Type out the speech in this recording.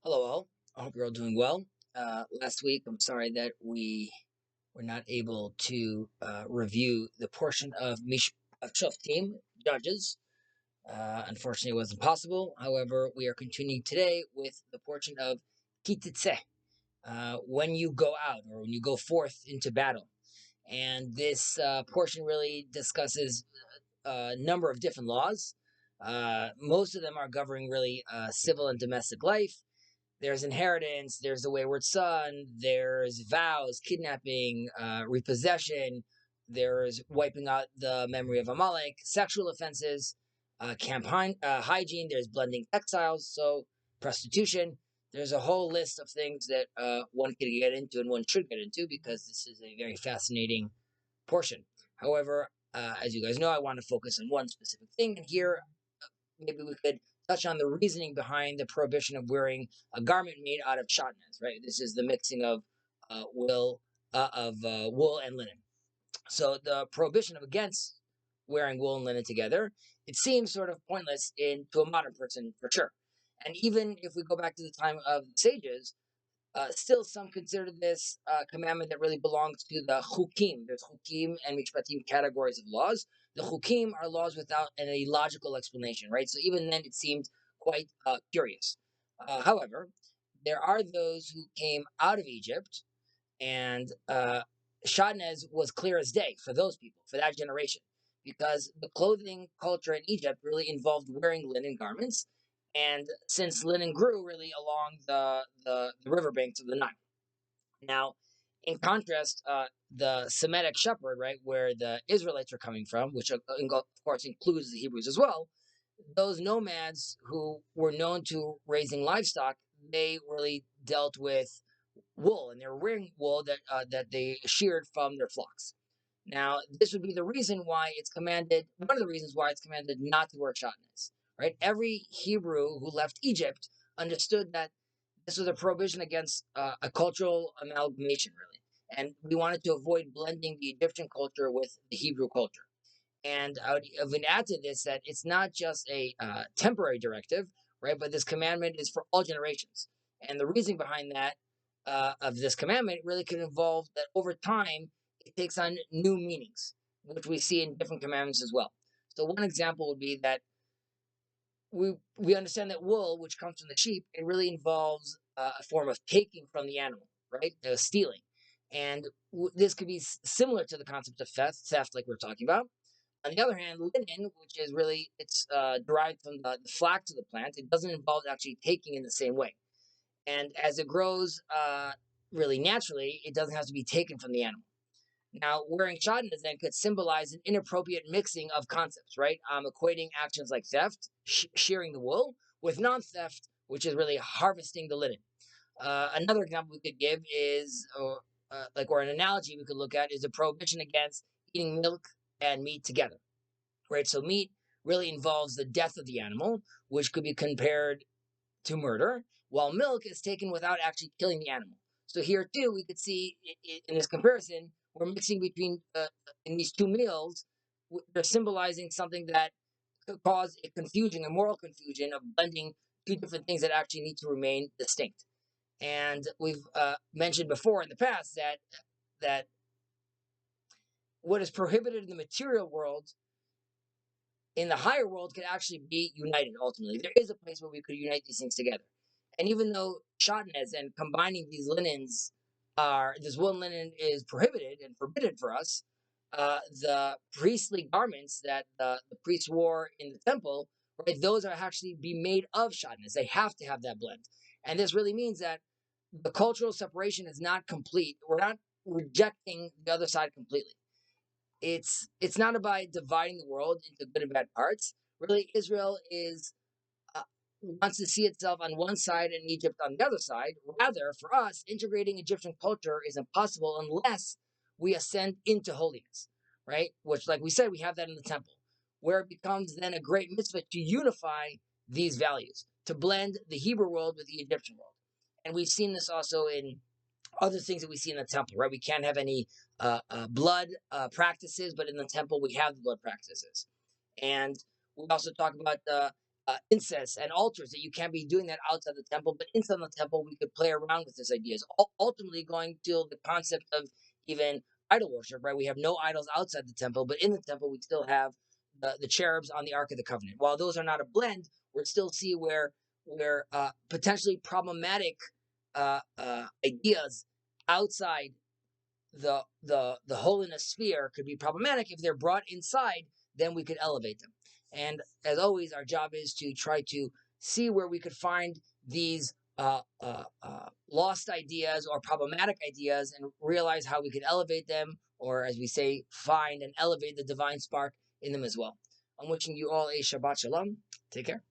Hello, all. I hope you're all doing well. Last week, I'm sorry that we were not able to review the portion of Shoftim, Judges. Unfortunately, it wasn't possible. However, we are continuing today with the portion of Kititze, when you go out or when you go forth into battle. And this portion really discusses a number of different laws. Most of them are governing really civil and domestic life. There's inheritance, there's the wayward son, there's vows, kidnapping, repossession, there's wiping out the memory of Amalek, sexual offenses, campaign hygiene, there's blending textiles, so prostitution. There's a whole list of things that one could get into and one should get into because this is a very fascinating portion. However, as you guys know, I want to focus on one specific thing, and here maybe we could touch on the reasoning behind the prohibition of wearing a garment made out of Shaatnez, right? This is the mixing of wool and linen. So the prohibition of against wearing wool and linen together, it seems sort of pointless to a modern person for sure. And even if we go back to the time of the sages, still, some consider this commandment that really belongs to the chukim. There's chukim and mishpatim categories of laws. The chukim are laws without any logical explanation, right? So even then, it seemed quite curious. However, there are those who came out of Egypt, and Shaatnez was clear as day for those people, for that generation, because the clothing culture in Egypt really involved wearing linen garments, and since linen grew really along the riverbanks of the Nile. Now, in contrast, the Semitic shepherd, right, where the Israelites are coming from, which of course includes the Hebrews as well, those nomads who were known to raising livestock, they really dealt with wool, and they were wearing wool that they sheared from their flocks. Now, this would be the reason why it's commanded. One of the reasons why it's commanded not to wear shatnez. Right? Every Hebrew who left Egypt understood that this was a prohibition against a cultural amalgamation, really, and we wanted to avoid blending the Egyptian culture with the Hebrew culture. And I would add to this that it's not just a temporary directive, right? But this commandment is for all generations. And the reason behind that of this commandment really could involve that over time it takes on new meanings, which we see in different commandments as well. So one example would be that we understand that wool, which comes from the sheep, it really involves a form of taking from the animal, right? Stealing, and this could be similar to the concept of theft, like we are talking about. On the other hand, linen, which is really it's derived from the flax of the plant, it doesn't involve actually taking in the same way. And as it grows really naturally, it doesn't have to be taken from the animal. Now, wearing Shaatnez then could symbolize an inappropriate mixing of concepts, right? Equating actions like theft, shearing the wool, with non-theft, which is really harvesting the linen. Another example we could give is, or an analogy we could look at is a prohibition against eating milk and meat together, right? So meat really involves the death of the animal, which could be compared to murder, while milk is taken without actually killing the animal. So here too, we could see in this comparison, we're mixing between in these two meals. They're symbolizing something that could cause a confusion, a moral confusion of blending two different things that actually need to remain distinct. And we've mentioned before in the past that what is prohibited in the material world in the higher world could actually be united ultimately. There is a place where we could unite these things together. And even though Shaatnez and combining these linens this one linen is prohibited and forbidden for us, the priestly garments that the priests wore in the temple, right, those are actually be made of Shaatnez. They have to have that blend. And this really means that the cultural separation is not complete. We're not rejecting the other side completely. It's not about dividing the world into good and bad parts. Really, Israel is uh, wants to see itself on one side and Egypt on the other side. Rather, for us, integrating Egyptian culture is impossible unless we ascend into holiness, right? Which, like we said, we have that in the temple, where it becomes then a great mitzvah to unify these values, to blend the Hebrew world with the Egyptian world. And we've seen this also in other things that we see in the temple, right? We can't have any blood practices, but in the temple we have the blood practices. And we also talk about the incest and altars, that you can't be doing that outside the temple, but inside the temple we could play around with these ideas. Ultimately, going to the concept of even idol worship, right? We have no idols outside the temple, but in the temple we still have the cherubs on the Ark of the Covenant. While those are not a blend, we still see where potentially problematic ideas outside the holiness sphere could be problematic. If they're brought inside, then we could elevate them. And as always, our job is to try to see where we could find these lost ideas or problematic ideas and realize how we could elevate them, or as we say, find and elevate the divine spark in them as well. I'm wishing you all a Shabbat Shalom. Take care.